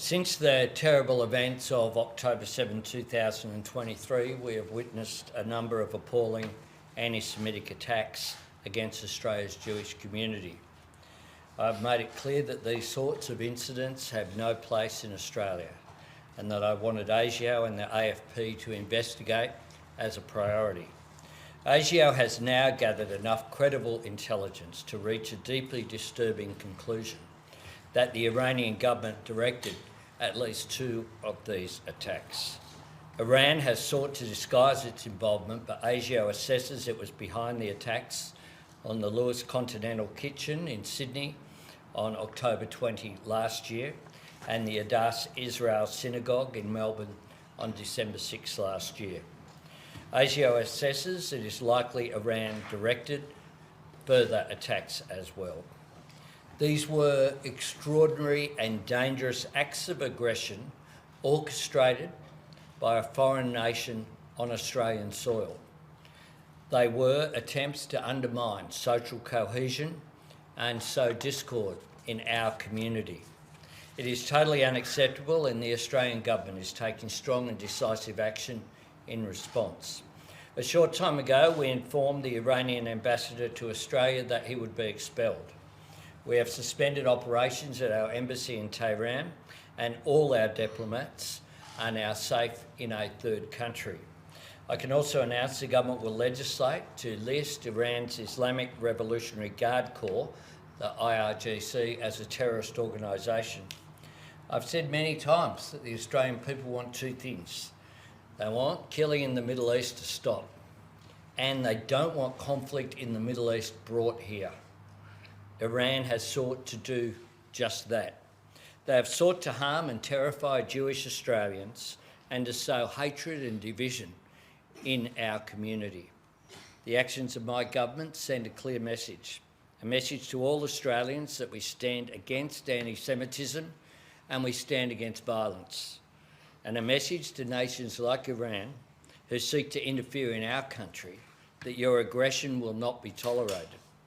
Since the terrible events of October 7, 2023, we have witnessed a number of appalling anti-Semitic attacks against Australia's Jewish community. I've made it clear that these sorts of incidents have no place in Australia and that I wanted ASIO and the AFP to investigate as a priority. ASIO has now gathered enough credible intelligence to reach a deeply disturbing conclusion that the Iranian government directed at least two of these attacks. Iran has sought to disguise its involvement, but ASIO assesses it was behind the attacks on the Lewis Continental Kitchen in Sydney on October 20 last year and the Adass Israel Synagogue in Melbourne on December 6 last year. ASIO assesses it is likely Iran directed further attacks as well. These were extraordinary and dangerous acts of aggression orchestrated by a foreign nation on Australian soil. They were attempts to undermine social cohesion and sow discord in our community. It is totally unacceptable, and the Australian government is taking strong and decisive action in response. A short time ago, we informed the Iranian ambassador to Australia that he would be expelled. We have suspended operations at our embassy in Tehran, and all our diplomats are now safe in a third country. I can also announce the government will legislate to list Iran's Islamic Revolutionary Guard Corps, the IRGC, as a terrorist organisation. I've said many times that the Australian people want two things. They want killing in the Middle East to stop, and they don't want conflict in the Middle East brought here. Iran has sought to do just that. They have sought to harm and terrify Jewish Australians and to sow hatred and division in our community. The actions of my government send a clear message, a message to all Australians that we stand against anti-Semitism and we stand against violence, and a message to nations like Iran who seek to interfere in our country that your aggression will not be tolerated.